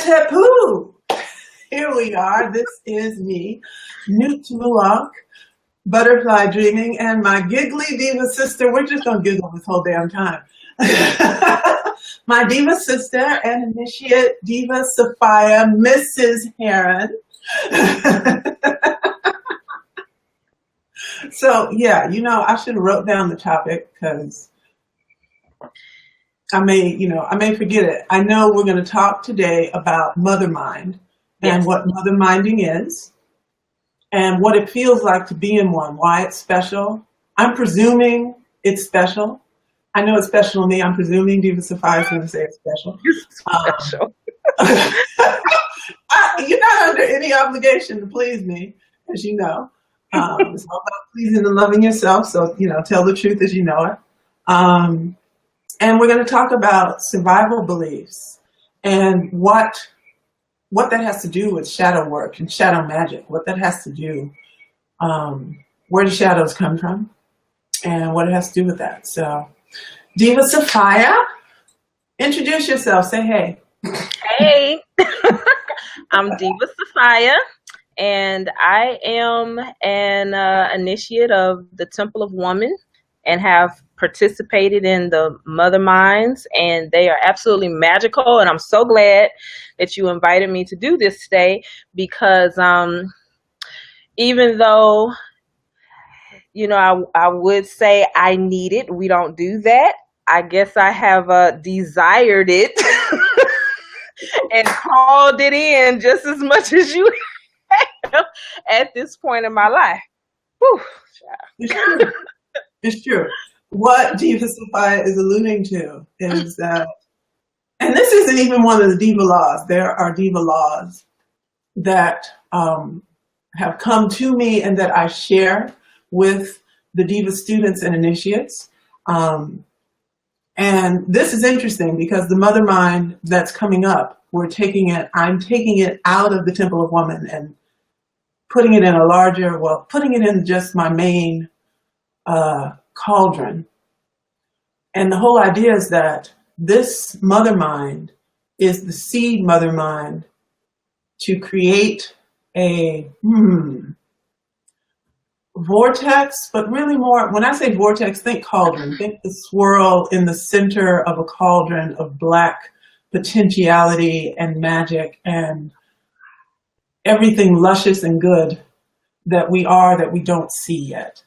Tepu. Here we are. This is me, Tmu-Ankh, Butterfly Dreaming, and my giggly diva sister. We're just going to giggle this whole damn time. My diva sister and initiate, Diva Safiar, Mrs. Herron. So, yeah, I should have wrote down the topic because I may forget it. I know we're going to talk today about mother mind and what mother minding is and what it feels like to be in one, why it's special. I'm presuming it's special. I know it's special to me. I'm presuming Diva Safiar is going to say it's special. Special. You're not under any obligation to please me, as you know. It's all about pleasing and loving yourself. So, tell the truth as you know it. And we're going to talk about survival beliefs and what that has to do with shadow work and shadow magic, what that has to do, where the shadows come from, and what it has to do with that. So, Diva Safiar, introduce yourself. Say hey. Hey, I'm Diva Safiar, and I am an initiate of the Temple of Woman and have participated in the Mother Minds, and they are absolutely magical. And I'm so glad that you invited me to do this today because even though, I would say I need it, we don't do that. I guess I have desired it and called it in just as much as you have at this point in my life. Whew. It's true. It's true. What Diva Safiar is alluding to is that, and this isn't even one of the diva laws. There are diva laws that have come to me and that I share with the diva students and initiates. And this is interesting because the mother mind that's coming up, I'm taking it out of the Temple of Woman and putting it in just my main cauldron. And the whole idea is that this mother mind is the seed mother mind to create a vortex, but really more, when I say vortex, think cauldron. Think the swirl in the center of a cauldron of black potentiality and magic and everything luscious and good that we are that we don't see yet.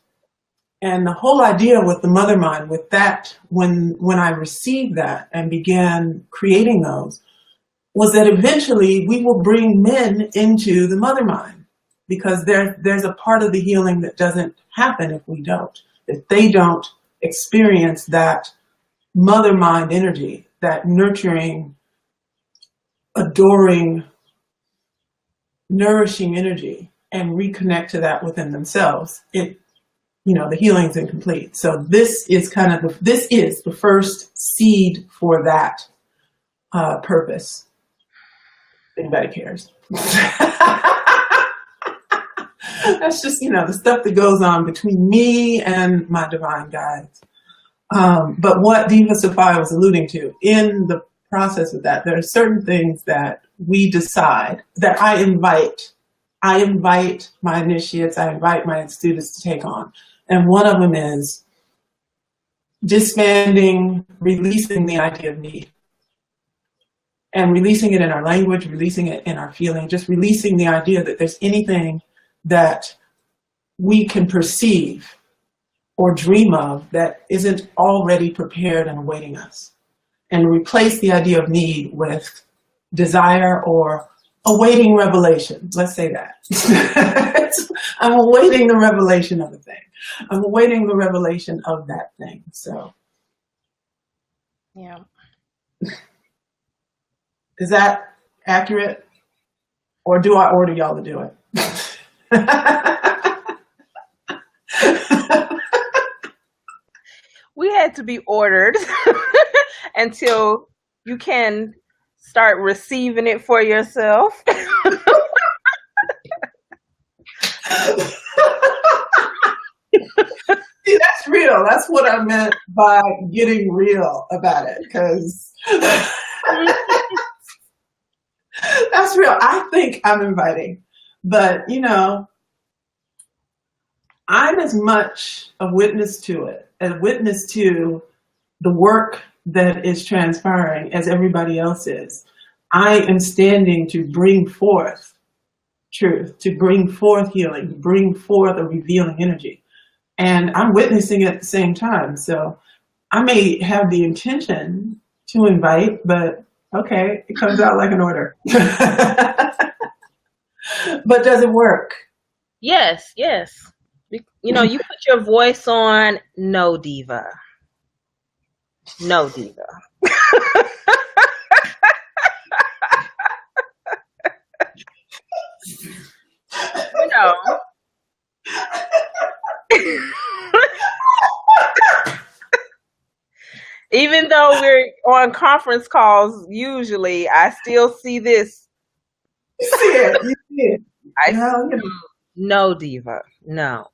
And the whole idea with the mother mind, with that, when I received that and began creating those, was that eventually we will bring men into the mother mind because there's a part of the healing that doesn't happen if they don't experience that mother mind energy, that nurturing, adoring, nourishing energy, and reconnect to that within themselves. The healing's incomplete. So this is the first seed for that purpose. Anybody cares? That's just, the stuff that goes on between me and my divine guides. But what Diva Safiar was alluding to in the process of that, there are certain things that we decide that I invite my initiates, I invite my students to take on. And one of them is disbanding, releasing the idea of need. And releasing it in our language, releasing it in our feeling, just releasing the idea that there's anything that we can perceive or dream of that isn't already prepared and awaiting us. And replace the idea of need with desire or awaiting revelation. Let's say that. I'm awaiting the revelation of a thing. I'm awaiting the revelation of that thing. So, yeah. Is that accurate? Or do I order y'all to do it? We had to be ordered until you can start receiving it for yourself. See, that's real. That's what I meant by getting real about it. Because That's real. I think I'm inviting, but I'm as much a witness to it, a witness to the work that is transpiring as everybody else is. I am standing to bring forth truth, to bring forth healing, to bring forth a revealing energy. And I'm witnessing at the same time. So I may have the intention to invite, but okay, it comes out like an order. But does it work? Yes, yes. You put your voice on no diva. No diva. You know. Even though we're on conference calls, usually I still see this. You see it. You see it. I no diva. No.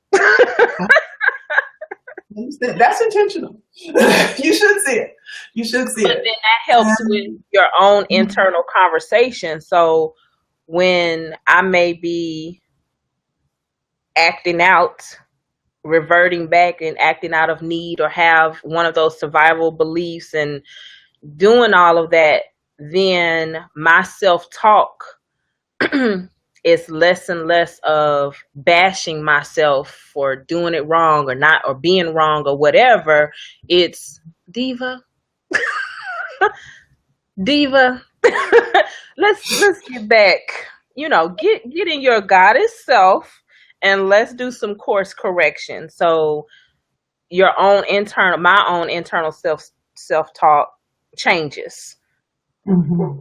That's intentional. You should see it. You should see it. But then that helps with your own internal conversation. So when I may be acting out, reverting back and acting out of need, or have one of those survival beliefs and doing all of that, then my self-talk is less and less of bashing myself for doing it wrong or not, or being wrong or whatever. It's diva. Diva. let's get back, get in your goddess self and let's do some course correction. So my own internal self-talk changes. Mm-hmm.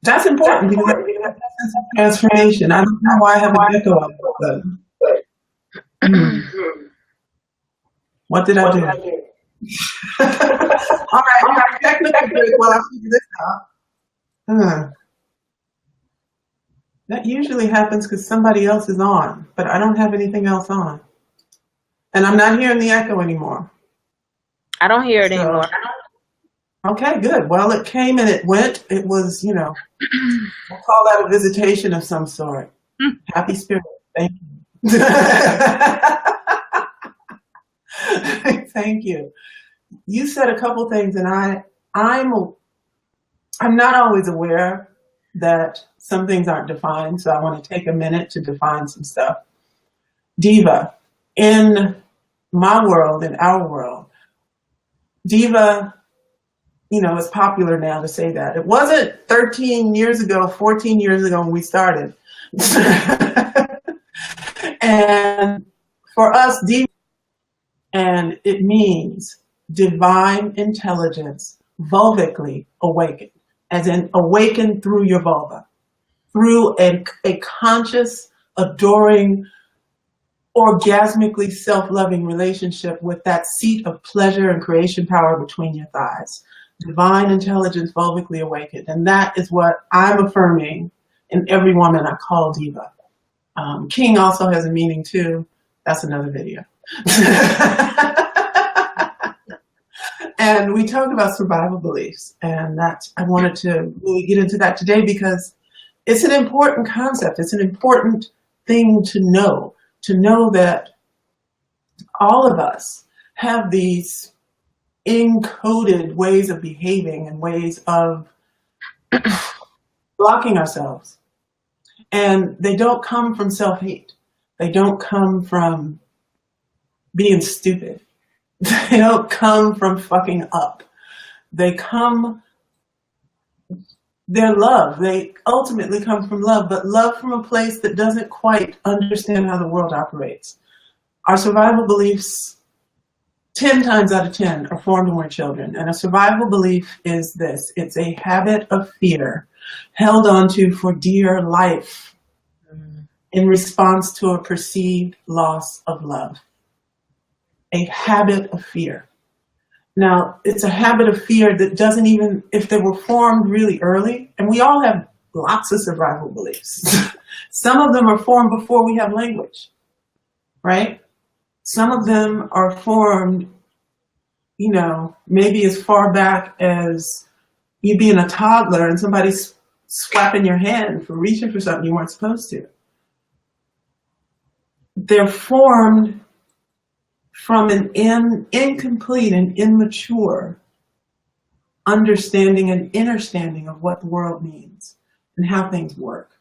That's important because that sense of transformation. I don't know why I have an echo of it. What did I do? All right, we have a technical break while I figure this out. That usually happens because somebody else is on, but I don't have anything else on. And I'm not hearing the echo anymore. I don't hear it anymore. Okay, good. Well, it came and it went. It was, we'll call that a visitation of some sort. Happy spirit. Thank you. Thank you. You said a couple things, and I'm not always aware that some things aren't defined, so I want to take a minute to define some stuff. Diva, in my world, in our world, diva, it's popular now to say that. It wasn't 13 years ago, 14 years ago when we started. And for us, diva, and it means divine intelligence, vulvically awakened, as in awakened through your vulva, through a conscious, adoring, orgasmically self-loving relationship with that seat of pleasure and creation power between your thighs. Divine intelligence, vulvically awakened. And that is what I'm affirming in every woman I call diva. King also has a meaning too. That's another video. And we talked about survival beliefs, and I wanted to really get into that today because it's an important concept. It's an important thing to know that all of us have these encoded ways of behaving and ways of blocking ourselves. And they don't come from self-hate. They don't come from being stupid. They don't come from fucking up. They're love. They ultimately come from love, but love from a place that doesn't quite understand how the world operates. Our survival beliefs, 10 times out of 10, are formed when we're children. And a survival belief is this. It's a habit of fear held onto for dear life in response to a perceived loss of love. A habit of fear. Now, it's a habit of fear that doesn't even, if they were formed really early, and we all have lots of survival beliefs. Some of them are formed before we have language, right? Some of them are formed, maybe as far back as, you being a toddler and somebody's slapping your hand for reaching for something you weren't supposed to. They're formed from an incomplete and immature understanding and understanding of what the world means and how things work.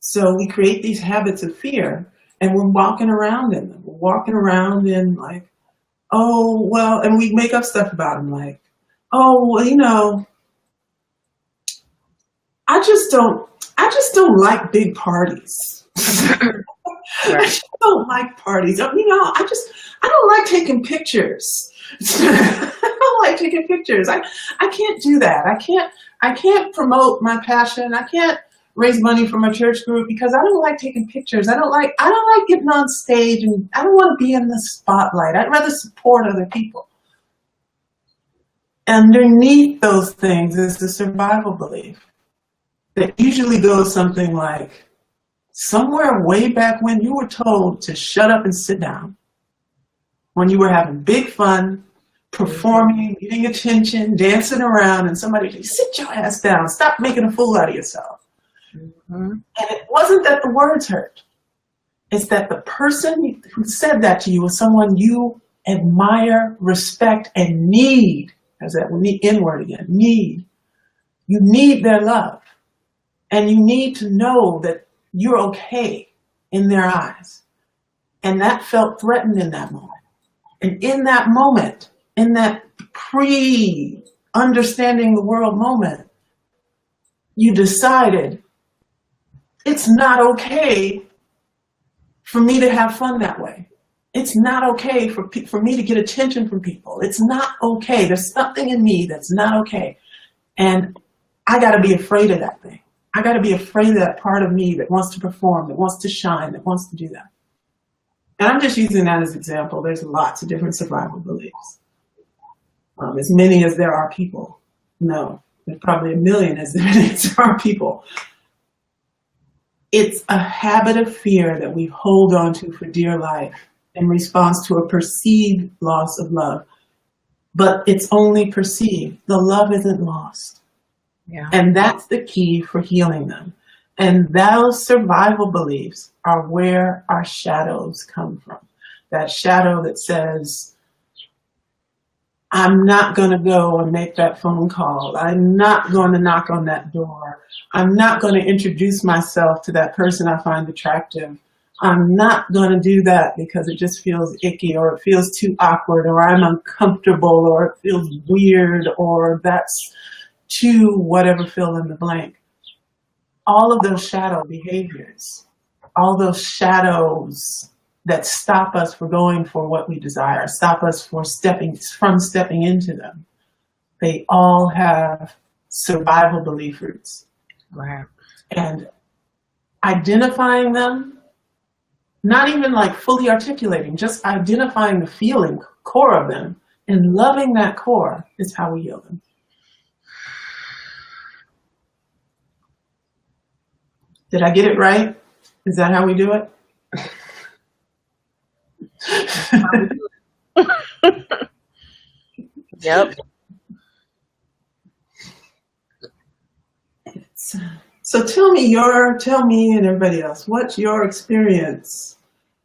So we create these habits of fear, and we're walking around in them. We're walking around in like, oh, well, and we make up stuff about them like, oh, well, you know, I just don't like big parties. I just don't like parties. You know, I don't like taking pictures. I don't like taking pictures. I can't do that. I can't promote my passion. I can't raise money for my church group because I don't like taking pictures. I don't like getting on stage, and I don't want to be in the spotlight. I'd rather support other people. Underneath those things is the survival belief that usually goes something like, somewhere way back when you were told to shut up and sit down, when you were having big fun, performing, getting attention, dancing around, and somebody said, sit your ass down, stop making a fool out of yourself. And it wasn't that the words hurt. It's that the person who said that to you was someone you admire, respect, and need. There's that N word again, need. You need their love. And you need to know that you're okay in their eyes. And that felt threatened in that moment. And in that moment, in that pre-understanding the world moment, you decided it's not okay for me to have fun that way. It's not okay for me to get attention from people. It's not okay. There's something in me that's not okay. And I got to be afraid of that thing. I got to be afraid of that part of me that wants to perform, that wants to shine, that wants to do that. And I'm just using that as an example. There's lots of different survival beliefs. As many as there are people. No, there's probably a million as there are people. It's a habit of fear that we hold on to for dear life in response to a perceived loss of love. But it's only perceived. The love isn't lost. Yeah. And that's the key for healing them. And those survival beliefs are where our shadows come from. That shadow that says, I'm not going to go and make that phone call. I'm not going to knock on that door. I'm not going to introduce myself to that person I find attractive. I'm not going to do that because it just feels icky, or it feels too awkward, or I'm uncomfortable, or it feels weird, or that's too whatever, fill in the blank. All of those shadow behaviors, all those shadows that stop us from going for what we desire, stop us from stepping into them, they all have survival belief roots. Right. And identifying them, not even like fully articulating, just identifying the feeling core of them and loving that core is how we heal them. Did I get it right? Is that how we do it? Yep. So tell me and everybody else, what's your experience,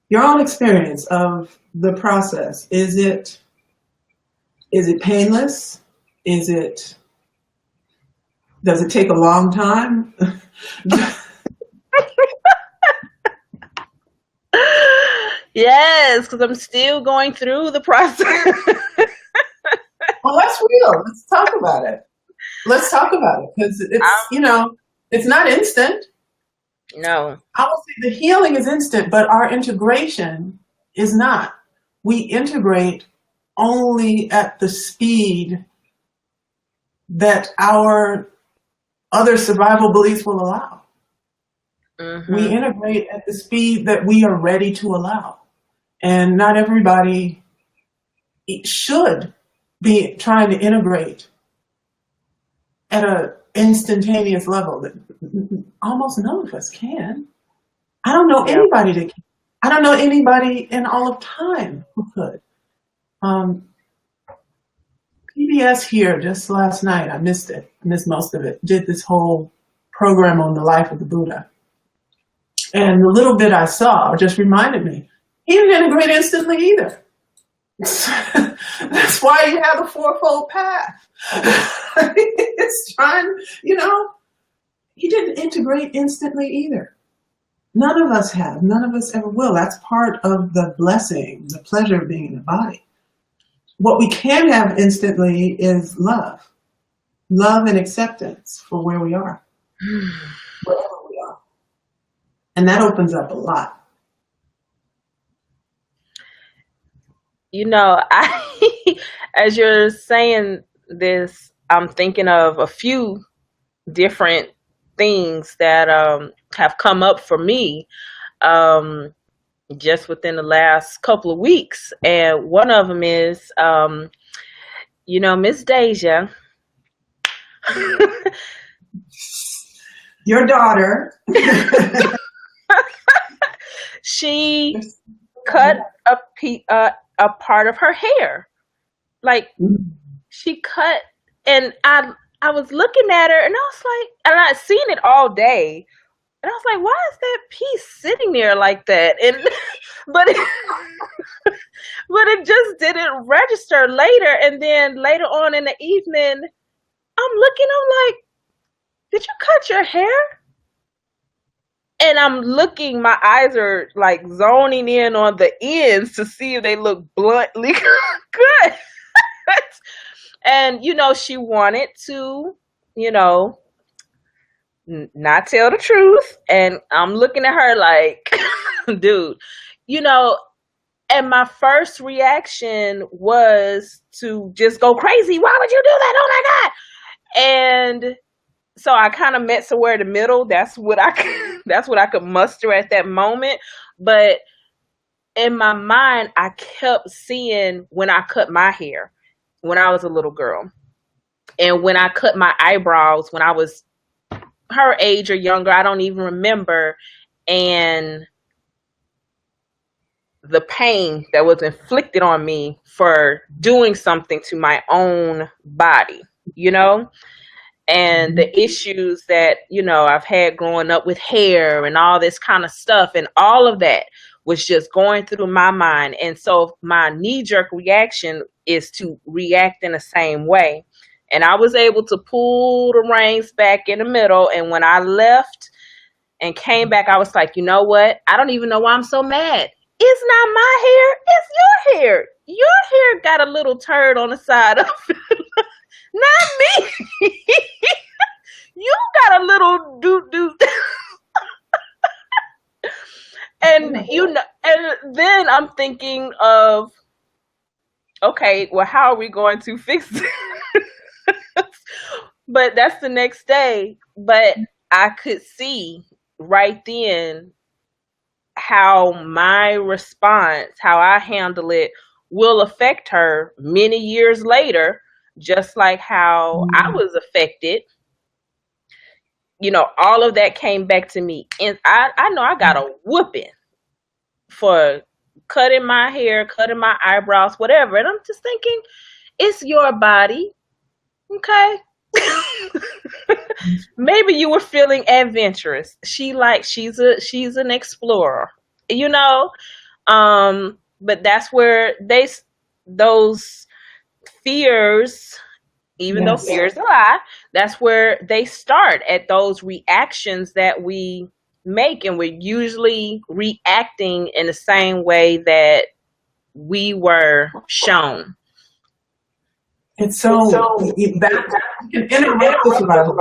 your own experience of the process? Is it painless? Does it take a long time? Yes, because I'm still going through the process. Well, that's real. Let's talk about it. Because it's, it's not instant. No. I would say the healing is instant, but our integration is not. We integrate only at the speed that our other survival beliefs will allow. Mm-hmm. We integrate at the speed that we are ready to allow. And not everybody should be trying to integrate at an instantaneous level. That almost none of us can. I don't know anybody that can. I don't know anybody in all of time who could. PBS here just last night. I missed it. I missed most of it. Did this whole program on the life of the Buddha. And the little bit I saw just reminded me, he didn't integrate instantly either. That's why you have a fourfold path. It's trying, he didn't integrate instantly either. None of us have. None of us ever will. That's part of the blessing, the pleasure of being in the body. What we can have instantly is love. Love and acceptance for where we are. Wherever we are. And that opens up a lot. As you're saying this, I'm thinking of a few different things that have come up for me just within the last couple of weeks. And one of them is, Miss Deja. Your daughter. She cut a part of her hair. Like, she cut, and I was looking at her, and I was like, and I'd seen it all day, and I was like, why is that piece sitting there like that? And but it just didn't register later. And then later on in the evening, I'm like, did you cut your hair? And I'm looking, my eyes are like zoning in on the ends to see if they look bluntly good. And, she wanted to, not tell the truth. And I'm looking at her like, dude, and my first reaction was to just go crazy. Why would you do that? Oh my God. And so I kind of met somewhere in the middle. That's what I could muster at that moment. But in my mind, I kept seeing when I cut my hair when I was a little girl, and when I cut my eyebrows when I was her age or younger, I don't even remember, and the pain that was inflicted on me for doing something to my own body, and the issues that, I've had growing up with hair and all this kind of stuff, and all of that was just going through my mind. And so my knee-jerk reaction is to react in the same way. And I was able to pull the reins back in the middle. And when I left and came back, I was like, you know what? I don't even know why I'm so mad. It's not my hair. It's your hair. Your hair got a little turd on the side of it. Not me. You got a little doo-doo. And, and then I'm thinking of, okay, well, how are we going to fix this? But that's the next day. But I could see right then how my response, how I handle it, will affect her many years later, just like how I was affected. All of that came back to me. And I know I got a whooping for cutting my hair, cutting my eyebrows, whatever. And I'm just thinking, it's your body. Okay. Maybe you were feeling adventurous. She's an explorer, but that's where those fears, even though fear is a lie, that's where they start, at those reactions that we make. And we're usually reacting in the same way that we were shown. It's so that you can interrupt the survival.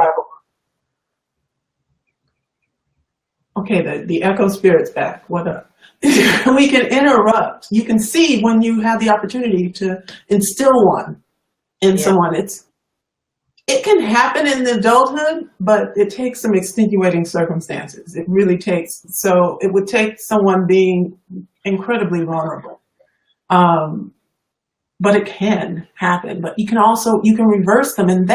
Okay, the echo spirit's back. What up? We can interrupt. You can see when you have the opportunity to instill one in someone. It can happen in adulthood, but it takes some extenuating circumstances. It really takes. So it would take someone being incredibly vulnerable. But it can happen. But you can reverse them, and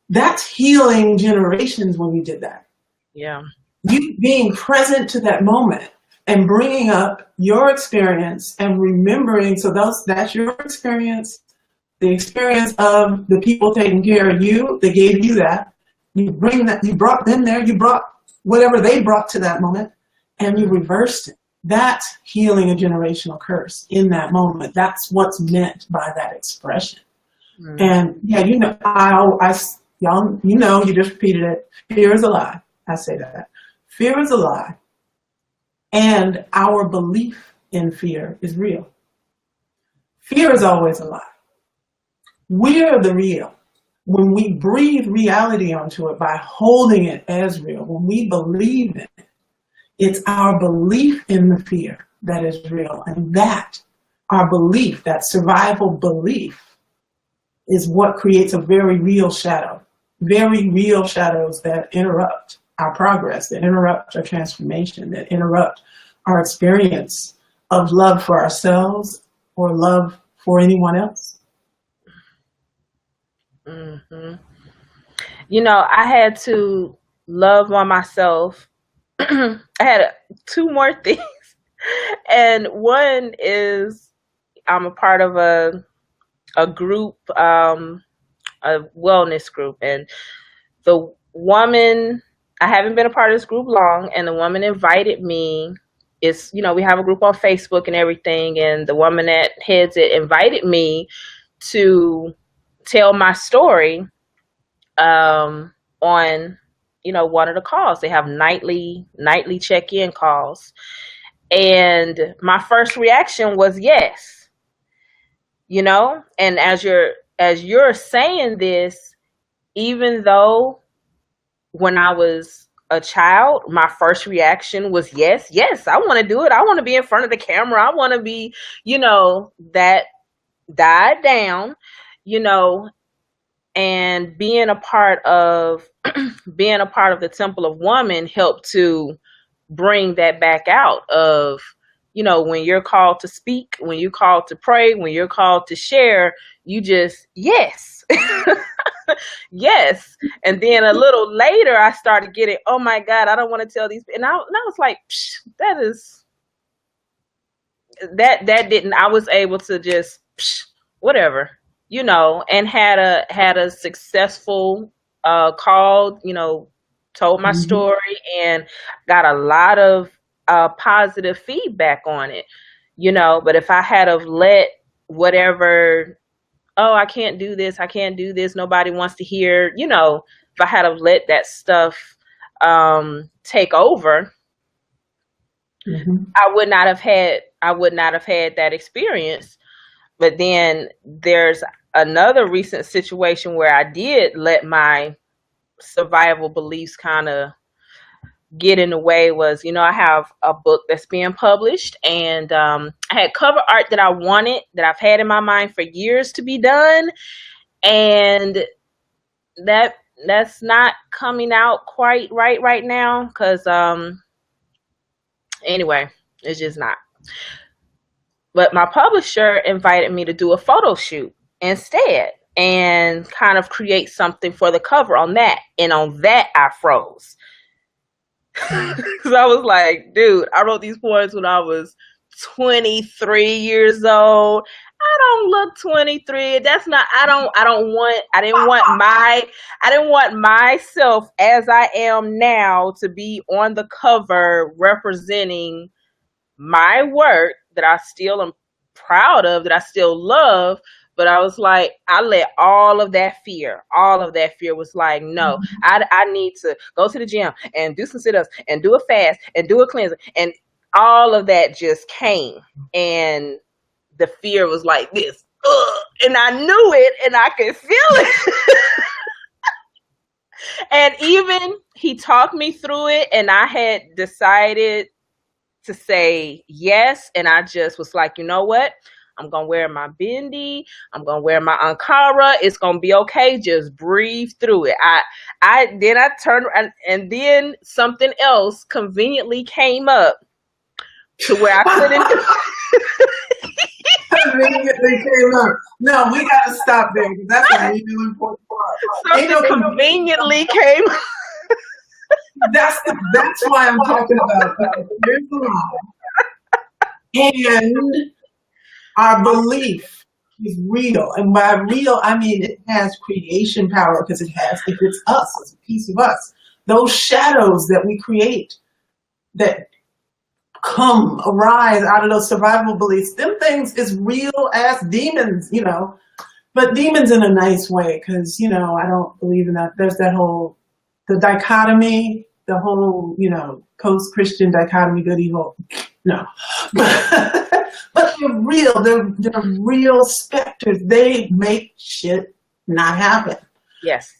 that's healing generations when you did that. Yeah. You being present to that moment and bringing up your experience and remembering. So that's your experience. The experience of the people taking care of you, they gave you that. You bring that, you brought them there, you brought whatever they brought to that moment, and you reversed it. That's healing a generational curse in that moment. That's what's meant by that expression. Mm. And yeah, you know, y'all, you know, you just repeated it. Fear is a lie. I say that. Fear is a lie. And our belief in fear is real. Fear is always a lie. We're the real. When we breathe reality onto it by holding it as real, when we believe in it, it's our belief in the fear that is real. And that, our belief, that survival belief, is what creates a very real shadow. Very real shadows that interrupt our progress, that interrupt our transformation, that interrupt our experience of love for ourselves or love for anyone else. Mm-hmm. You know, I had to love on myself. I had two more things. And one is I'm a part of a group, a wellness group. And the woman, I haven't been a part of this group long, and the woman invited me. It's, you know, we have a group on Facebook and everything, and the woman that heads it invited me to tell my story on, you know, one of the calls. They have nightly check-in calls. And my first reaction was yes. You know, and as you're saying this, even though when I was a child, my first reaction was yes, I want to do it. I want to be in front of the camera. I want to be, you know, that died down, you know, and being a part of the Temple of Woman helped to bring that back out of, you know, when you're called to speak, when you're called to pray, when you're called to share, you just, yes. Yes. And then a little later, I started getting, oh my God, I don't want to tell these. And I was like, that didn't, I was able to just, whatever, you know, and had a successful call, you know, told my story and got a lot of positive feedback on it, you know. But if I had have let whatever, oh, I can't do this, nobody wants to hear, you know, if I had have let that stuff take over, I would not have had that experience. But then there's another recent situation where I did let my survival beliefs kind of get in the way. Was, you know, I have a book that's being published, and I had cover art that I wanted, that I've had in my mind for years to be done, and that's not coming out quite right now, because anyway, it's just not. But my publisher invited me to do a photo shoot instead and kind of create something for the cover on that. And on that, I froze. Because I was like, dude, I wrote these poems when I was 23 years old. I don't look 23. That's not, I didn't want myself as I am now to be on the cover representing my work that I still am proud of, that I still love. But I was like, I let all of that fear was like, no, I need to go to the gym and do some sit-ups and do a fast and do a cleanser. And all of that just came. And the fear was like this. And I knew it and I could feel it. And even he talked me through it, and I had decided to say yes. And I just was like, you know what? I'm going to wear my bindi. I'm going to wear my Ankara. It's going to be okay. Just breathe through it. Then I turned around, and then something else conveniently came up to where I couldn't do Conveniently came up. No, we got to stop there, because that's a really important part. Something conveniently came up. That's why I'm talking about that. Here's the line. And our belief is real. And by real, I mean it has creation power because it's us, it's a piece of us. Those shadows that we create that arise out of those survival beliefs, them things is real as demons, but demons in a nice way, because, I don't believe in that. There's the dichotomy, the whole, post-Christian dichotomy, good, evil. No. But they're real. They're real specters. They make shit not happen. Yes.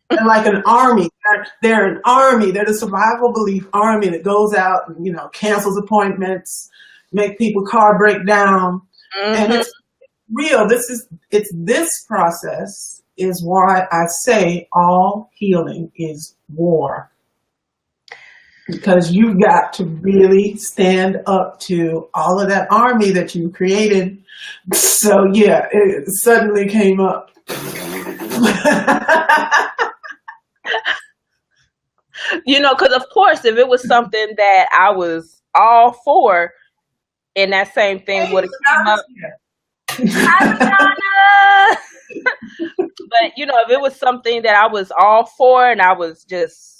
They're like an army. They're an army. They're the survival belief army that goes out and, cancels appointments, make people car break down. And it's real. This process is why I say all healing is war. Because you've got to really stand up to all of that army that you created. So yeah, it suddenly came up. Because of course, if it was something that I was all for, and that same thing would have come up. But if it was something that I was all for and I was just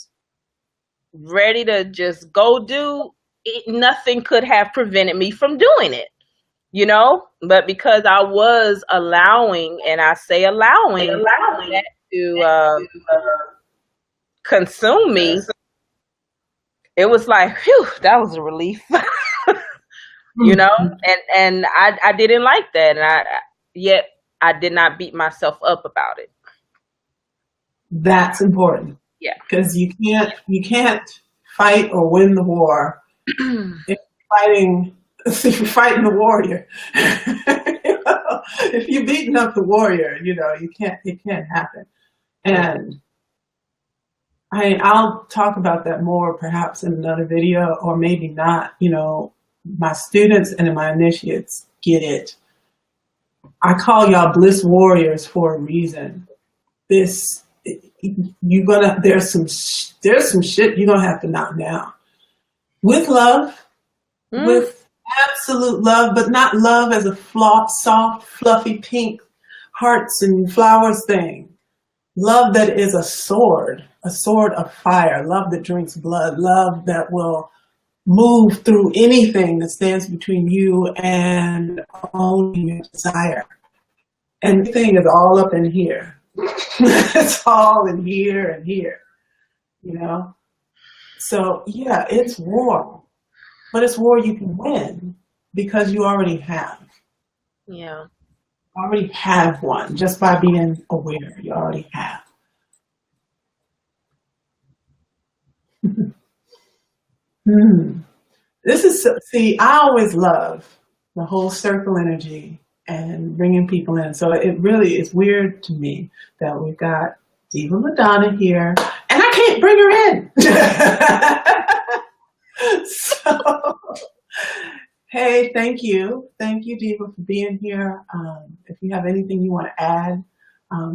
ready to just go do it, nothing could have prevented me from doing it, but because I was allowing, and I say allowing that to consume me, it was like, phew, that was a relief. And I didn't like that, and yet I did not beat myself up about it. That's important. Yeah, because you can't fight or win the war if you're fighting the warrior. If you're beating up the warrior, it can't happen. And I'll talk about that more perhaps in another video, or maybe not. My students and my initiates get it. I call y'all bliss warriors for a reason. There's some shit you're gonna have to knock down with love, with absolute love, but not love as a soft, fluffy, pink hearts and flowers thing. Love that is a sword of fire, love that drinks blood, love that will move through anything that stands between you and owning your desire. And everything is all up in here. It's all in here and here, So yeah, it's war, but it's war you can win because you already have. Yeah. You already have one just by being aware. You already have. I always love the whole circle energy and bringing people in. So it really is weird to me that we've got Diva Madonna here, and I can't bring her in. So, hey, thank you. Thank you, Diva, for being here. If you have anything you want to add,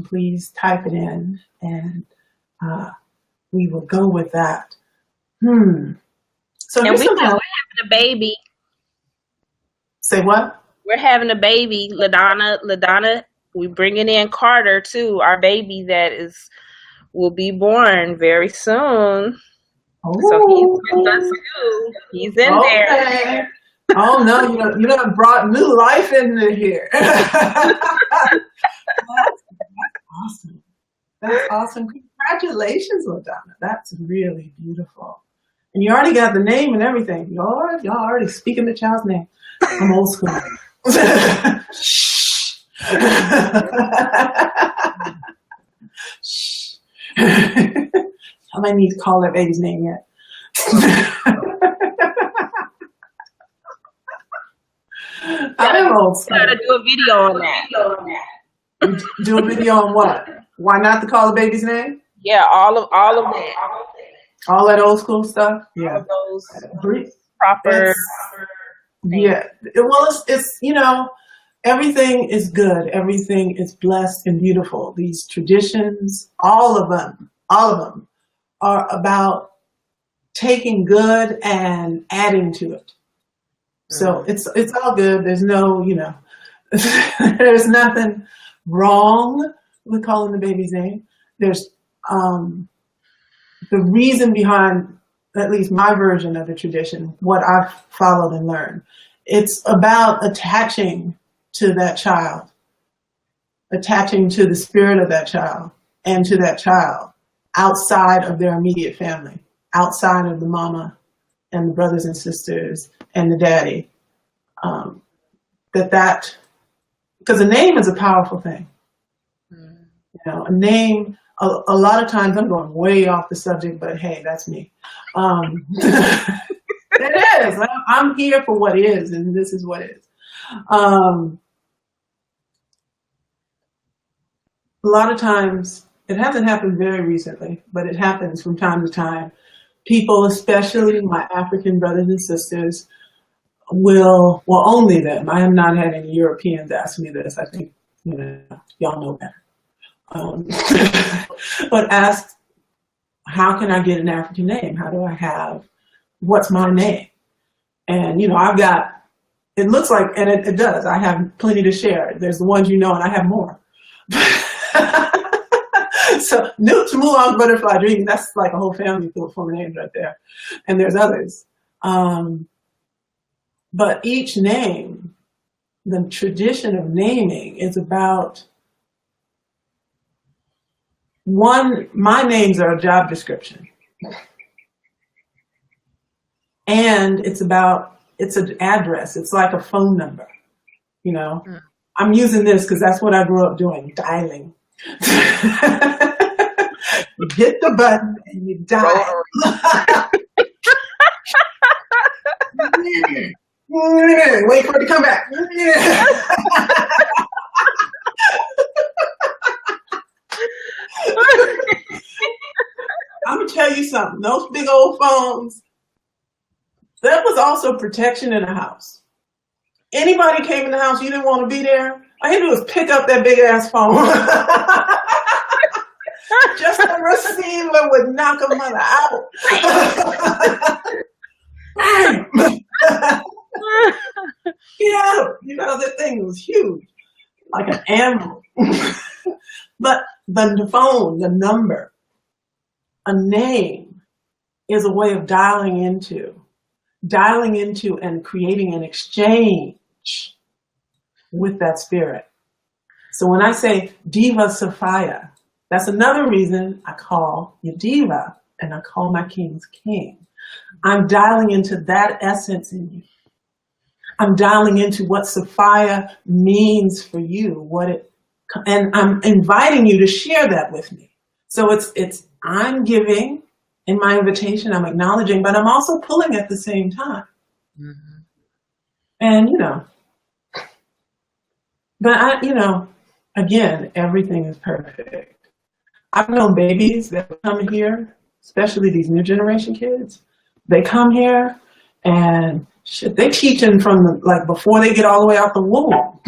please type it in, and we will go with that. So and we're having a baby. Say what? We're having a baby, LaDonna. We're bringing in Carter too, our baby that will be born very soon. Oh. So he's with us too. He's in there. Oh no, you done brought new life into here. That's awesome. That's awesome. Congratulations, LaDonna. That's really beautiful. And you already got the name and everything. Y'all already speaking the child's name. I'm old school. Shh. Shh. Somebody needs to call that baby's name yet. I am old school. Gotta do a video on that. Do a video on what? Why not to call the baby's name? Yeah, all of that. All that old school stuff? Yeah. All of those proper. Yeah. Well, it's everything is good. Everything is blessed and beautiful. These traditions, all of them are about taking good and adding to it. So it's all good. There's no, There's nothing wrong with calling the baby's name. There's the reason behind, at least my version of the tradition, what I've followed and learned. It's about attaching to that child, attaching to the spirit of that child and to that child outside of their immediate family, outside of the mama and the brothers and sisters and the daddy. Because a name is a powerful thing. You know, a name, a lot of times I'm going way off the subject, but hey, that's me. It is. I'm here for what is, and this is what is. A lot of times, it hasn't happened very recently, but it happens from time to time. People, especially my African brothers and sisters, well, only them. I have not had any Europeans ask me this. I think, y'all know better. But ask, how can I get an African name? How do I have, what's my name? And, I've got, it looks like, and it does, I have plenty to share. There's the ones and I have more. So, Tmu-Ankh Butterfly Dream, that's like a whole family full of names right there. And there's others. But each name, the tradition of naming is about, one, my names are a job description. And it's an address. It's like a phone number, I'm using this because that's what I grew up doing, dialing. You hit the button and you dial. Wait for it to come back. I'm going to tell you something. Those big old phones, that was also protection in the house. Anybody came in the house, you didn't want to be there, all you had to do was pick up that big ass phone. Just the receiver would knock a mother out. That thing was huge, like an animal. But the phone, the number, a name is a way of dialing into and creating an exchange with that spirit. So when I say Diva Safiar, that's another reason I call you Diva and I call my kings king. I'm dialing into that essence in you. I'm dialing into what Safiar means for you, and I'm inviting you to share that with me. So it's I'm giving in my invitation, I'm acknowledging, but I'm also pulling at the same time. Mm-hmm. And but again, everything is perfect. I've known babies that come here, especially these new generation kids. They come here and they teaching from before they get all the way out the womb.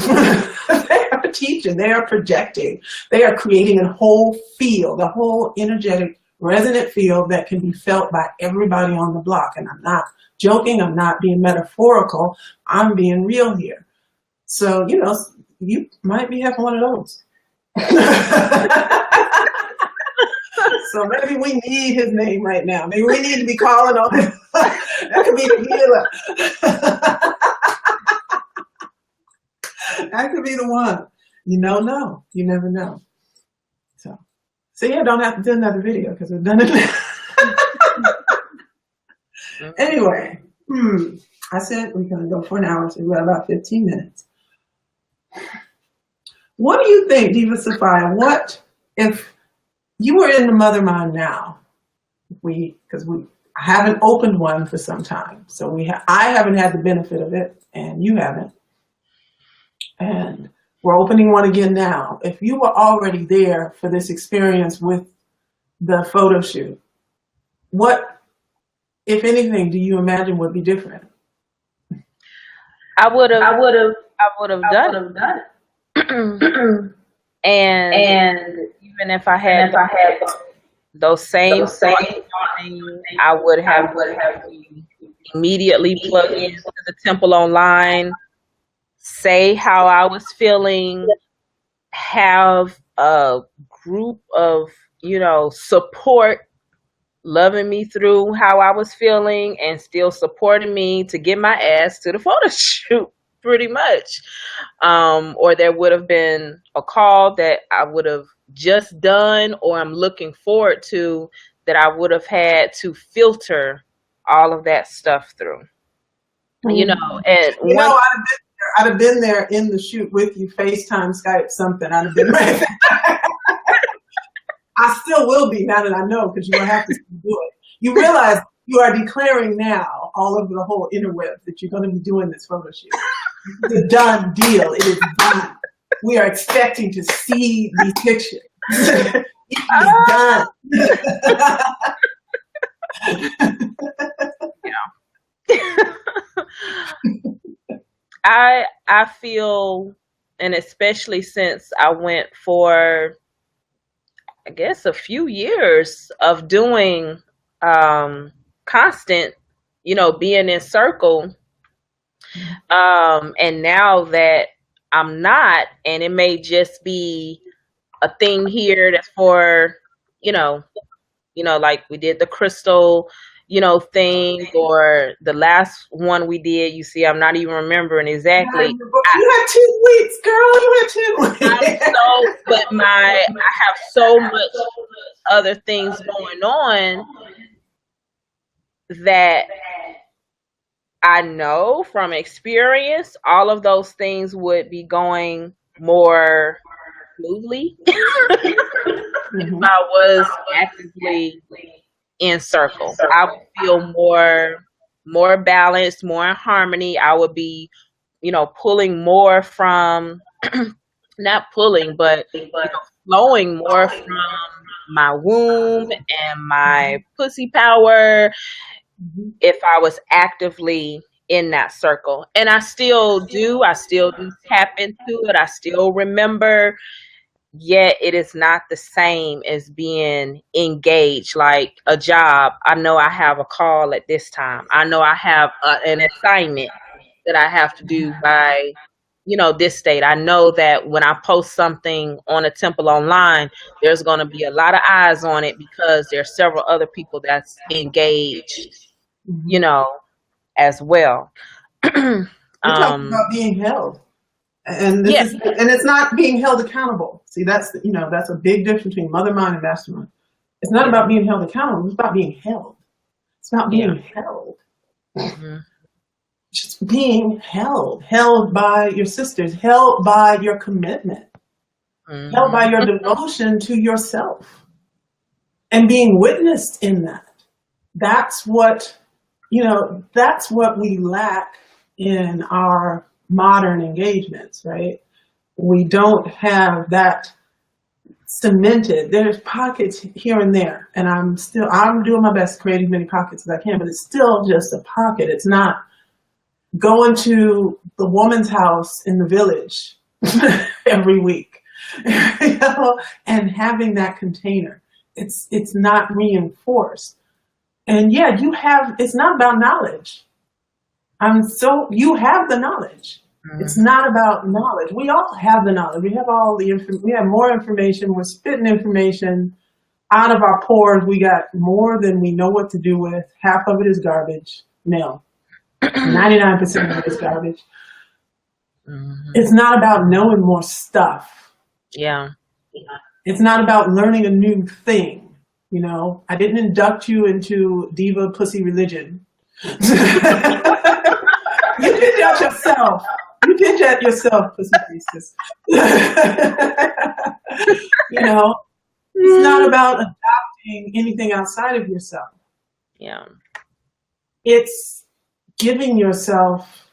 They are teaching, they are projecting, they are creating a whole field, a whole energetic resonant field that can be felt by everybody on the block. And I'm not joking, I'm not being metaphorical, I'm being real here. So, you might be having one of those. So maybe we need his name right now. Maybe we need to be calling on him. That could be the healer. That could be the one. You never know. So yeah, don't have to do another video because we've done it. Anyway, I said we're going to go for an hour, so we've got about 15 minutes. What do you think, Diva Safiar? What if you were in the MotherMind now? Because I haven't opened one for some time, so I haven't had the benefit of it, and you haven't. And we're opening one again now. If you were already there for this experience with the photo shoot, what, if anything, do you imagine would be different? I would have done it. and even if I had those same I would have immediately plugged into the temple online, say how I was feeling, have a group of, support loving me through how I was feeling and still supporting me to get my ass to the photo shoot, pretty much. Or there would have been a call that I would have just done, or I'm looking forward to, that I would have had to filter all of that stuff through. And I'd have been there in the shoot with you, FaceTime, Skype, something. I'd have been right there. I still will be now that I know, because you will have to do it. You realize you are declaring now all over the whole interweb that you're going to be doing this photo shoot. It's a done deal. It is done. We are expecting to see these pictures. It is done. I feel, and especially since I went for, I guess, a few years of doing constant, being in circle, and now that I'm not, and it may just be a thing here that's for, like we did the crystal, thing, or the last one we did, you see, I'm not even remembering exactly. You had 2 weeks, girl. You had 2 weeks. I have so much other things going on that I know from experience all of those things would be going more smoothly if I was actively in circle. I would feel more balanced, more in harmony. I would be, pulling more from, not pulling, but flowing more from my womb and my pussy power if I was actively in that circle. And I still do tap into it. I still remember, yet it is not the same as being engaged. Like a job, I know I have a call at this time. I know I have an assignment that I have to do by, this date. I know that when I post something on a temple online, there's going to be a lot of eyes on it because there's several other people that's engaged, as well. We're talking about being held. And it's not being held accountable. See, that's a big difference between mother mind and mastermind. It's not about being held accountable. It's about being held. It's about being held. Mm-hmm. Just being held by your sisters, held by your commitment, held by your devotion to yourself, and being witnessed in that. That's what we lack in our modern engagements, right? We don't have that cemented. There's pockets here and there, and I'm doing my best creating as many pockets as I can, but it's still just a pocket. It's not going to the woman's house in the village every week, and having that container. It's not reinforced. And it's not about knowledge. You have the knowledge. It's not about knowledge. We all have the knowledge. We have we have more information. We're spitting information out of our pores. We got more than we know what to do with. Half of it is garbage. No. 99% of it is garbage. It's not about knowing more stuff. Yeah. It's not about learning a new thing. I didn't induct you into diva pussy religion. You did that yourself. You did that yourself, pussy priestess. It's not about adopting anything outside of yourself. Yeah. It's giving yourself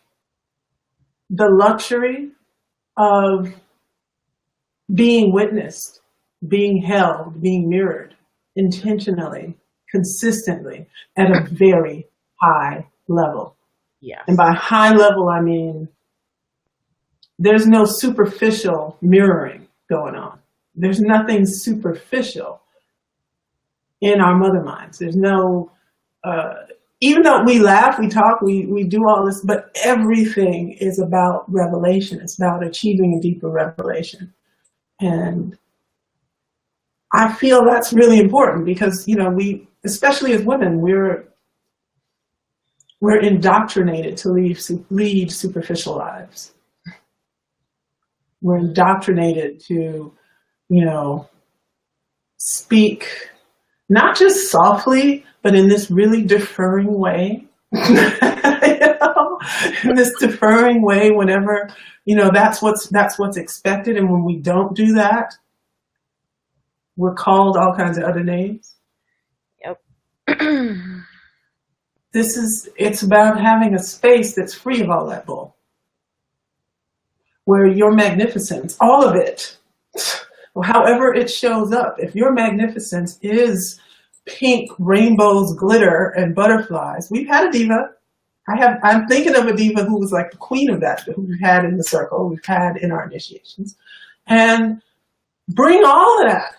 the luxury of being witnessed, being held, being mirrored intentionally, consistently, at a very high level. Yeah. And by high level, I mean there's no superficial mirroring going on. There's nothing superficial in our mother minds. There's no even though we laugh, we talk, we do all this, but everything is about revelation. It's about achieving a deeper revelation. And I feel that's really important because, we, especially as women, we're indoctrinated to lead superficial lives. We're indoctrinated to, speak not just softly, but in this really deferring way. In this deferring way, whenever, that's what's expected. And when we don't do that, we're called all kinds of other names. Yep. It's about having a space that's free of all that bull. Where your magnificence, all of it, however it shows up, if your magnificence is pink, rainbows, glitter, and butterflies. We've had a diva. I'm thinking of a diva who was like the queen of that, who we've had in the circle, we've had in our initiations. And bring all of that.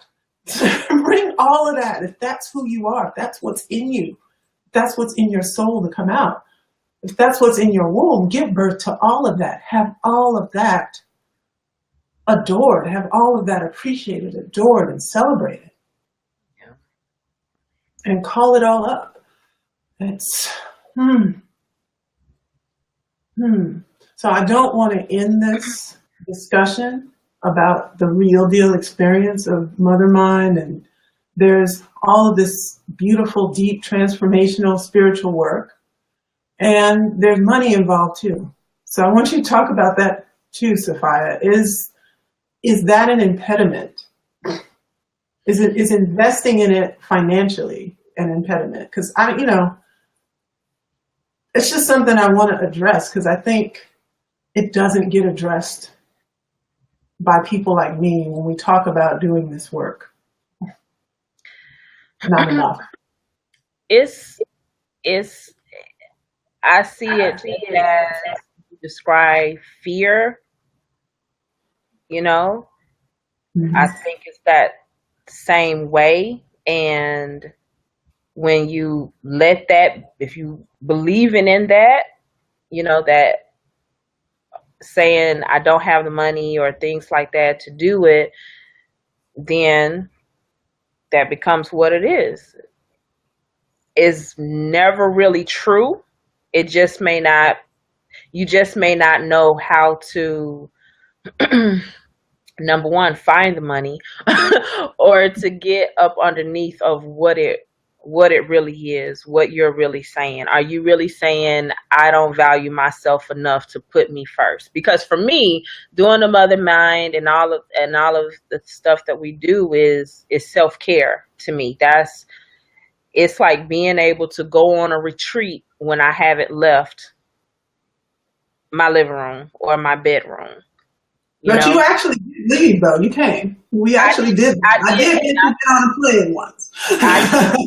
Bring all of that. If that's who you are, if that's what's in you, if that's what's in your soul to come out, if that's what's in your womb, give birth to all of that. Have all of that adored. Have all of that appreciated, adored, and celebrated. Yeah. And call it all up. It's, So I don't want to end this discussion about the real deal experience of MotherMind, and there's all of this beautiful, deep, transformational spiritual work, and there's money involved too. So I want you to talk about that too, Safiya. Is that an impediment? Is investing in it financially an impediment? Because it's just something I want to address because I think it doesn't get addressed by people like me when we talk about doing this work. Not enough. I see it as you describe fear, Mm-hmm. I think it's that same way. And when you let that, if you believing in that, that saying I don't have the money or things like that to do it, then that becomes what it is. It's never really true. It just may not, you just may not know how to, number one, find the money or to get up underneath of what it really is, what you're really saying. Are you really saying, I don't value myself enough to put me first? Because for me, doing the MotherMind and all of the stuff that we do is self-care to me. It's like being able to go on a retreat when I haven't left my living room or my bedroom. You actually did leave, though. You came. We actually did. I did get you on a plane once. I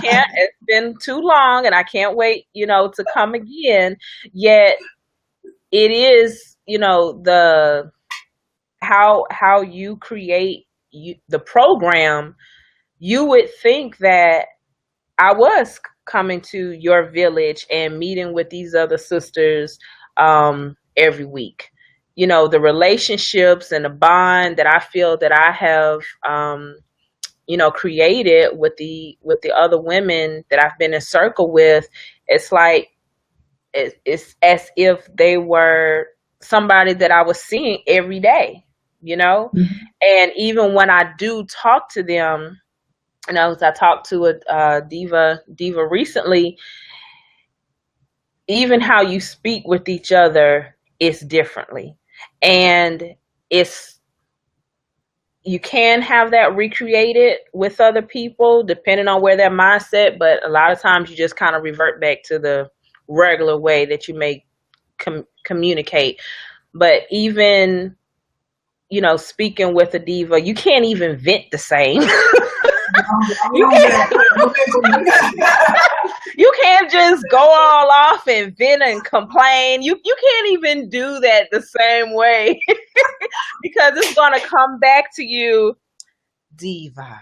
can't. It's been too long, and I can't wait, to come again. Yet, it is, the how you create the program. You would think that I was coming to your village and meeting with these other sisters every week. The relationships and the bond that I feel that I have, created with the other women that I've been in circle with. It's like, it's as if they were somebody that I was seeing every day, Mm-hmm. And even when I do talk to them, as I talked to a diva recently, even how you speak with each other is differently. And you can have that recreated with other people depending on where their mindset, but a lot of times you just kind of revert back to the regular way that you may communicate. But even, speaking with a diva, you can't even vent the same. You can't just go all off and vent and complain. You can't even do that the same way because it's going to come back to you, diva.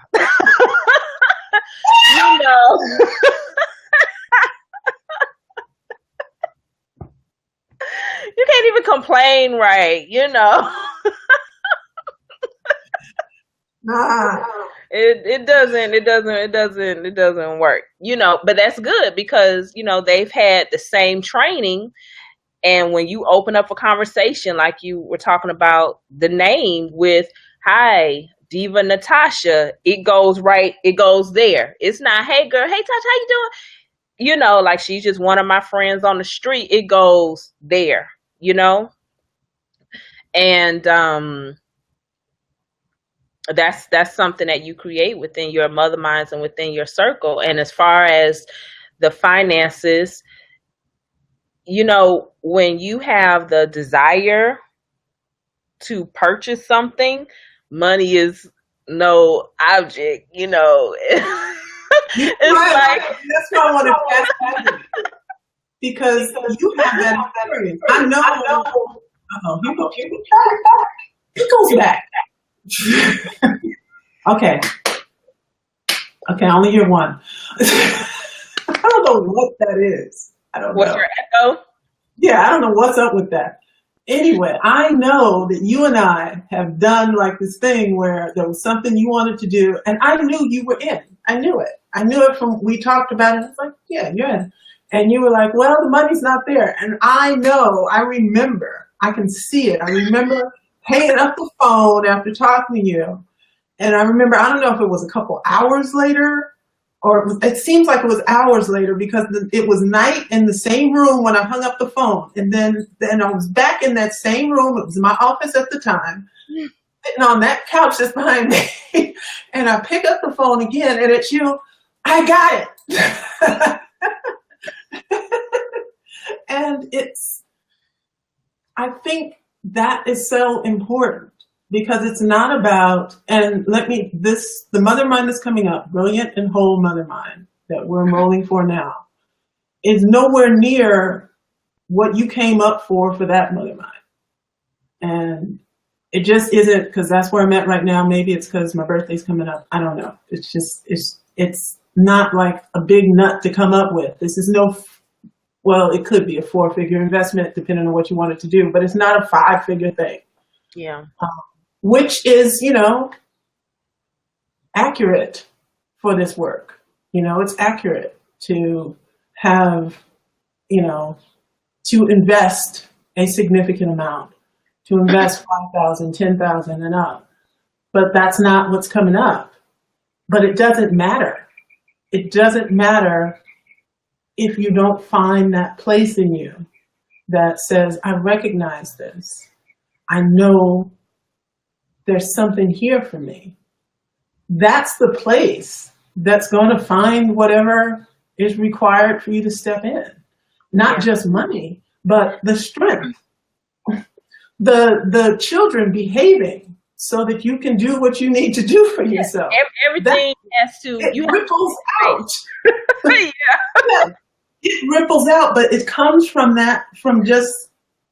complain right, Ah, it doesn't work, but that's good because, they've had the same training. And when you open up a conversation, like you were talking about the name with, hi, Diva Natasha, it goes there. It's not, hey girl, hey Tasha, how you doing? Like she's just one of my friends on the street. It goes there, and that's something that you create within your mother minds and within your circle. And as far as the finances, when you have the desire to purchase something, money is no object, It's right. like, That's why I want to pass that because you have that experience. I know. Uh-oh, he goes back. Okay. Okay, I only hear one. I don't know what that is. I don't what's know. your echo? Yeah, I don't know what's up with that. Anyway, I know that you and I have done like this thing where there was something you wanted to do, and I knew you were in. I knew it. I knew it from, we talked about it. It's like, yeah, you're in. And you were like, well, the money's not there. And I know, I remember, I can see it. I remember hanging up the phone after talking to you. And I remember, I don't know if it was a couple hours later, or it seems like it was hours later because it was night in the same room when I hung up the phone. And then I was back in that same room. It was my office at the time, sitting on that couch that's behind me. And I pick up the phone again, and it's you. I got it. And I think that is so important because it's not about, and the mother mind that's coming up, brilliant and whole mother mind that we're enrolling for now, is nowhere near what you came up for that mother mind. And it just isn't, because that's where I'm at right now. Maybe it's because my birthday's coming up. I don't know. It's just, it's not like a big nut to come up with. This is well, it could be a 4-figure investment depending on what you want it to do, but it's not a 5-figure thing. Yeah. Which is, accurate for this work. It's accurate to have, to invest a significant amount, to invest 5,000, 10,000 and up. But that's not what's coming up. But it doesn't matter. It doesn't matter if you don't find that place in you that says, I recognize this. I know there's something here for me. That's the place that's going to find whatever is required for you to step in. Not just money, but the strength, the children behaving so that you can do what you need to do for yourself. Everything has to, it ripples out. Yeah. It ripples out, but it comes from just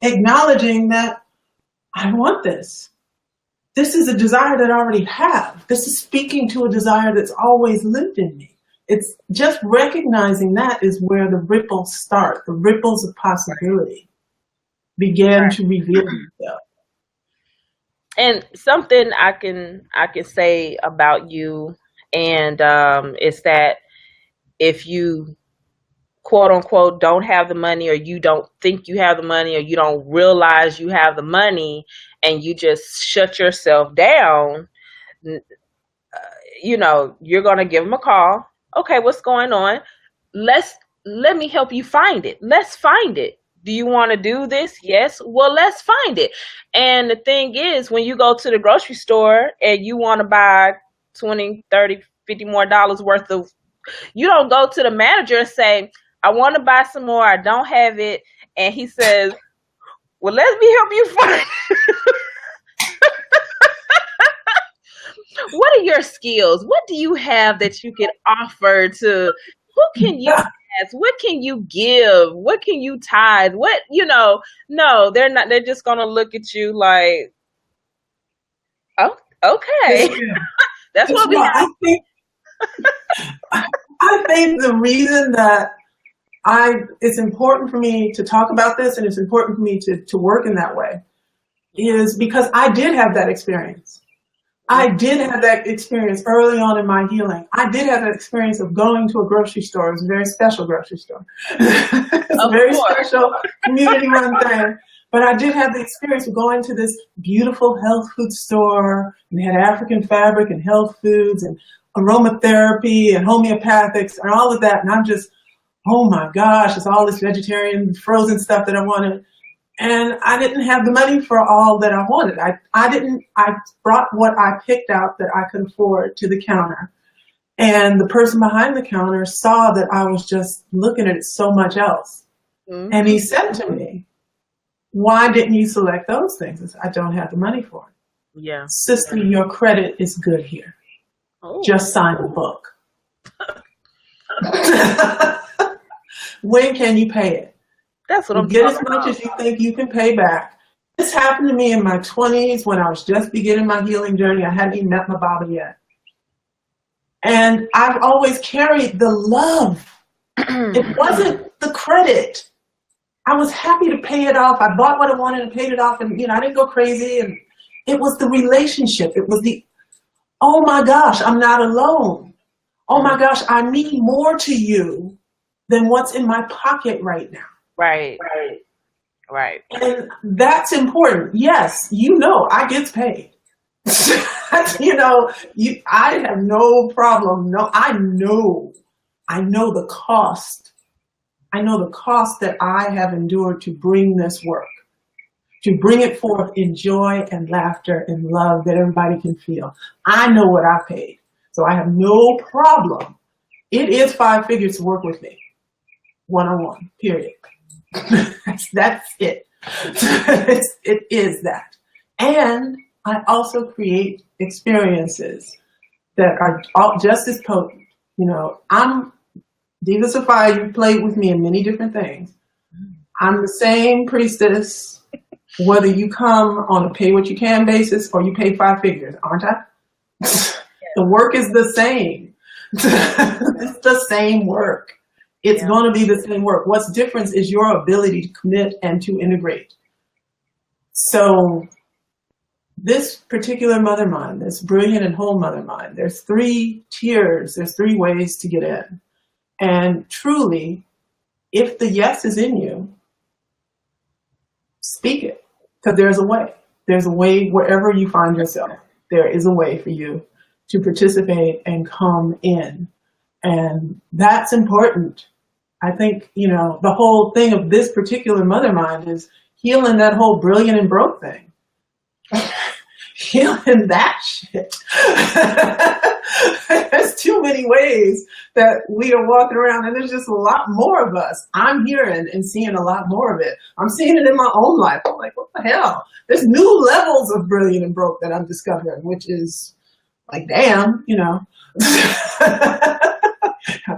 acknowledging that I want this. This is a desire that I already have. This is speaking to a desire that's always lived in me. It's just recognizing that is where the ripples start. The ripples of possibility begin to reveal themselves. And something I can say about you, and is that if you quote unquote don't have the money, or you don't think you have the money, or you don't realize you have the money, and you just shut yourself down, you're going to give them a call. Okay, what's going on? Let me help you find it. Let's find it. Do you want to do this? Yes. Well, let's find it. And the thing is, when you go to the grocery store and you want to buy $20, $30, $50 more worth of, you don't go to the manager and say, I want to buy some more. I don't have it. And he says, well, let me help you find it. What are your skills? What do you have that you can offer to, who can you ask? What can you give? What can you tithe? What, no, they're not. They're just going to look at you like, oh, okay. That's what we have. I think the reason that it's important for me to talk about this, and it's important for me to work in that way, is because I did have that experience. I did have that experience early on in my healing. I did have that experience of going to a grocery store. It was a very special grocery store. It's a very special community-run thing. But I did have the experience of going to this beautiful health food store, and they had African fabric and health foods and aromatherapy and homeopathics and all of that. And I'm just, oh my gosh, it's all this vegetarian frozen stuff that I wanted. And I didn't have the money for all that I wanted. I brought what I picked out that I could afford to the counter. And the person behind the counter saw that I was just looking at so much else. Mm-hmm. And he said to me, why didn't you select those things? I said, I don't have the money for it. Yeah. Sister, your credit is good here. Oh. Just sign the book. When can you pay it? That's what I'm get as much as you think you can pay back. This happened to me in my 20s when I was just beginning my healing journey. I hadn't even met my Baba yet. And I've always carried the love. It wasn't the credit. I was happy to pay it off. I bought what I wanted and paid it off, and I didn't go crazy. And it was the relationship. It was the, oh my gosh, I'm not alone. Oh my gosh, I mean more to you than what's in my pocket right now. Right. And that's important. Yes, I get paid. I have no problem. No, I know the cost. I know the cost that I have endured to bring this work, to bring it forth in joy and laughter and love that everybody can feel. I know what I paid, so I have no problem. It is 5 figures to work with me, one-on-one, period. That's it. It is that. And I also create experiences that are just as potent. I'm Diva Safiar, you played with me in many different things. I'm the same priestess, whether you come on a pay what you can basis or you pay 5 figures, aren't I? The work is the same. It's the same work. It's going to be the same work. What's different is your ability to commit and to integrate. So this particular mother mind, this brilliant and whole mother mind, there's 3 tiers, there's 3 ways to get in. And truly, if the yes is in you, speak it, because there's a way. There's a way wherever you find yourself. There is a way for you to participate and come in. And that's important. I think, the whole thing of this particular mother mind is healing that whole brilliant and broke thing. Healing that shit. There's too many ways that we are walking around, and there's just a lot more of us. I'm hearing and seeing a lot more of it. I'm seeing it in my own life. I'm like, what the hell? There's new levels of brilliant and broke that I'm discovering, which is like, damn, I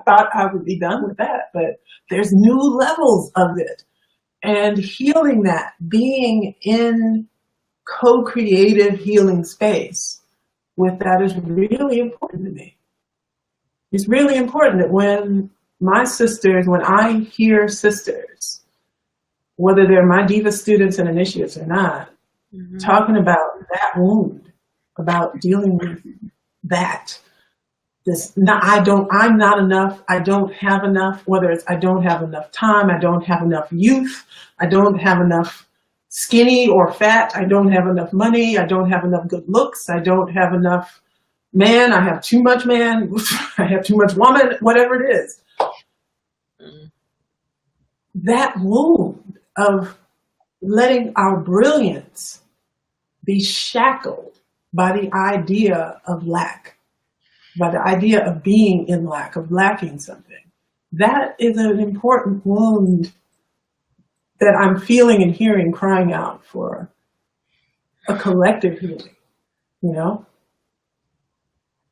thought I would be done with that, but there's new levels of it. And healing that, being in co-creative healing space with that is really important to me. It's really important that when I hear sisters, whether they're my Diva students and initiates or not, talking about that wound, about dealing with that, I'm not enough, I don't have enough, whether it's I don't have enough time, I don't have enough youth, I don't have enough skinny or fat, I don't have enough money, I don't have enough good looks, I don't have enough man, I have too much man, I have too much woman, whatever it is. That wound of letting our brilliance be shackled by the idea of lack, by the idea of being in lack, of lacking something. That is an important wound that I'm feeling and hearing crying out for a collective healing,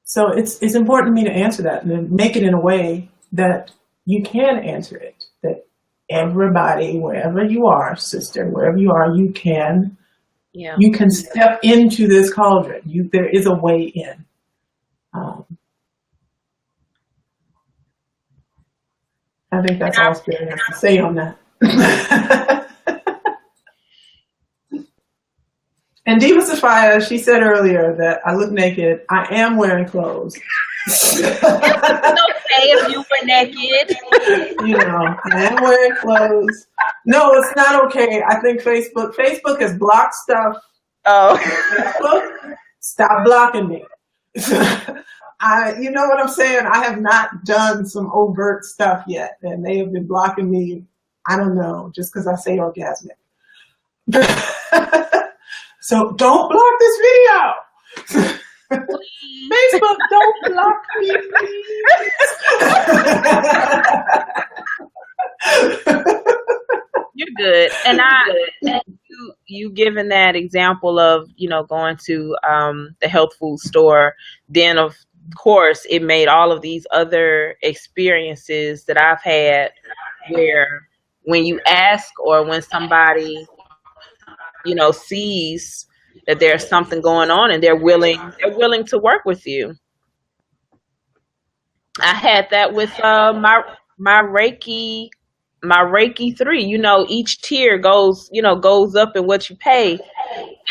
So it's important to me to answer that and to make it in a way that you can answer it, that everybody, wherever you are, sister, wherever you are, you can step into this cauldron. There is a way in. I think that's all Spirit has to say on that. And Diva Safiar, she said earlier that I look naked. I am wearing clothes. It's okay if you were naked. You know, I am wearing clothes. No, it's not okay. I think Facebook has blocked stuff. Oh. Facebook, stop blocking me. You know what I'm saying? I have not done some overt stuff yet, and they have been blocking me. I don't know, just because I say orgasmic. So don't block this video. Facebook, don't block me, please. You're good. And you given that example of, you know, going to the health food store, then of course it made all of these other experiences that I've had where when you ask or when somebody, you know, sees that there's something going on and they're willing to work with you. I had that with my Reiki 3. You know, each tier goes up in what you pay,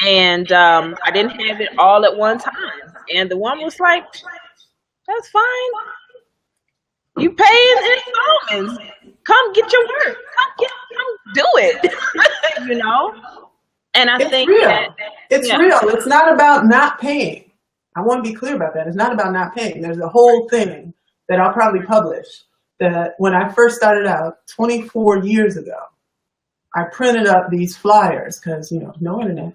and I didn't have it all at one time. And the one was like, "That's fine. You pay in installments. Come get your work. Come do it." You know. And I think real. It's real. It's not about not paying. I want to be clear about that. It's not about not paying. There's a whole thing that I'll probably publish that when I first started out 24 years ago, I printed up these flyers because, you know, no internet.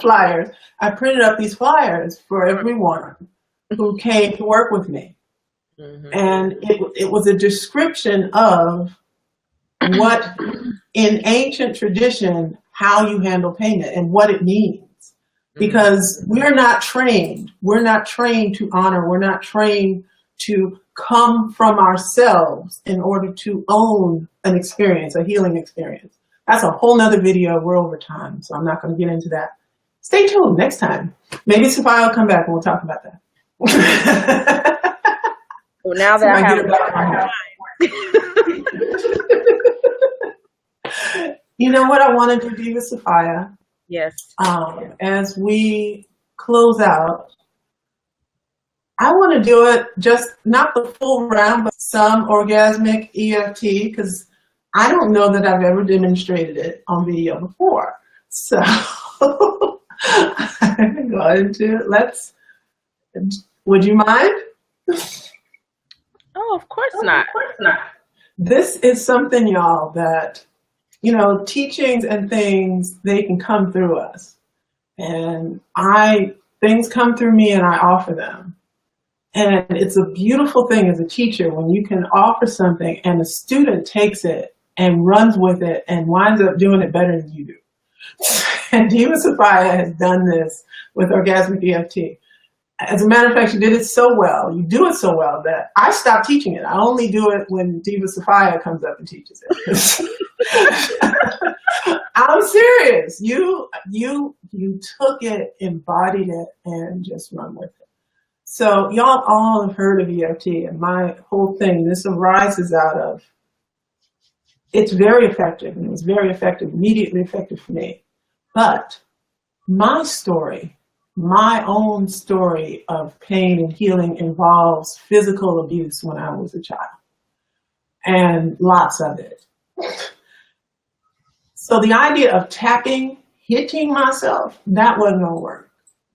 Flyers. I printed up these flyers for everyone who came to work with me. Mm-hmm. And it was a description of what in ancient tradition, how you handle payment and what it means. Because we're not trained. We're not trained to honor. We're not trained to come from ourselves in order to own an experience, a healing experience. That's a whole nother video. We're over time, so I'm not going to get into that. Stay tuned next time. Maybe Safiar will come back and we'll talk about that. Well, now that I have You know what I want to do, Diva Safiar? Yes. As we close out, I want to do it just not the full round, but some orgasmic EFT, because I don't know that I've ever demonstrated it on video before. So I'm going to would you mind? Oh, of course not. Of course not. This is something, y'all, that, you know, teachings and things, they can come through us. And things come through me and I offer them. And it's a beautiful thing as a teacher when you can offer something and a student takes it and runs with it and winds up doing it better than you do. And Diva Safiar has done this with orgasmic EFT. As a matter of fact, you did it so well, you do it so well that I stopped teaching it. I only do it when Diva Safiar comes up and teaches it. I'm serious. You took it, embodied it, and just run with it. So y'all all have heard of EFT, and my whole thing, this arises out of, it's very effective, and it was very effective, immediately effective for me. But my story, my own story of pain and healing involves physical abuse when I was a child, and lots of it. So the idea of tapping, hitting myself, that wasn't gonna work.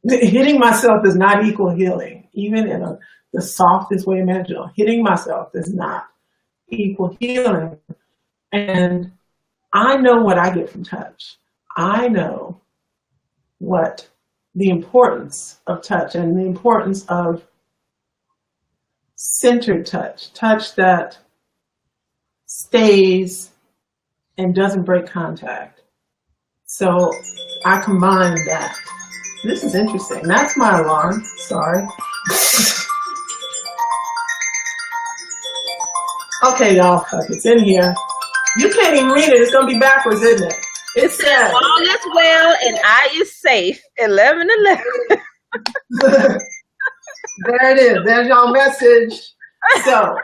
Hitting myself does not equal healing, even in the softest way imaginable. Hitting myself does not equal healing. And I know what I get from touch. I know what the importance of touch and the importance of centered touch, touch that stays and doesn't break contact. So I combine that. This is interesting. That's my alarm. Sorry. Okay, y'all. It's in here. You can't even read it. It's going to be backwards, isn't it? It says, all is well and I is safe. 11:11. There it is. There's your message. So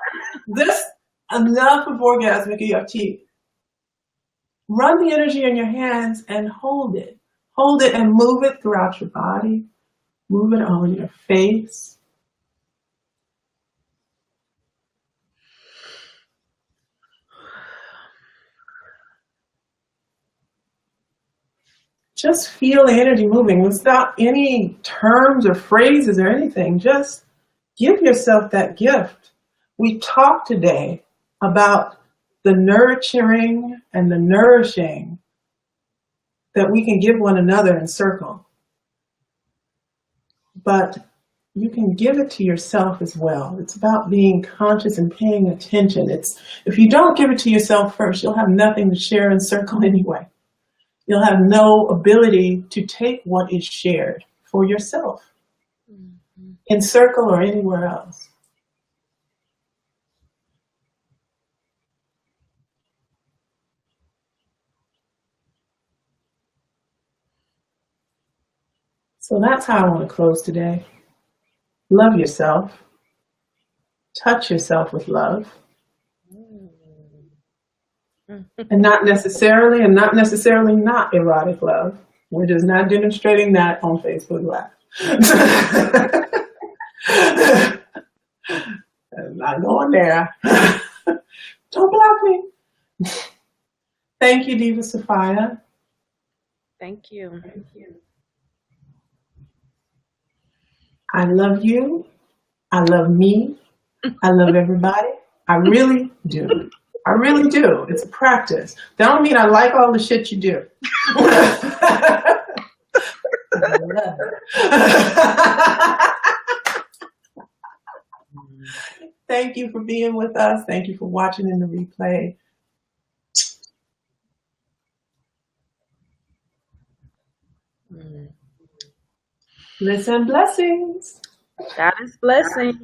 this enough of orgasmic EFT. Run the energy in your hands and hold it. Hold it and move it throughout your body. Move it on your face. Just feel the energy moving without any terms or phrases or anything. Just give yourself that gift. We talked today about the nurturing and the nourishing that we can give one another in circle. But you can give it to yourself as well. It's about being conscious and paying attention. If you don't give it to yourself first, you'll have nothing to share in circle anyway. You'll have no ability to take what is shared for yourself in circle or anywhere else. So that's how I want to close today. Love yourself. Touch yourself with love. And not necessarily not erotic love. We're just not demonstrating that on Facebook Live. I'm not going there. Don't block me. Thank you, Diva Safiar. Thank you. I love you. I love me. I love everybody. I really do. I really do. It's a practice. That don't mean I like all the shit you do. Thank you for being with us. Thank you for watching in the replay. Listen, blessings. God is blessing.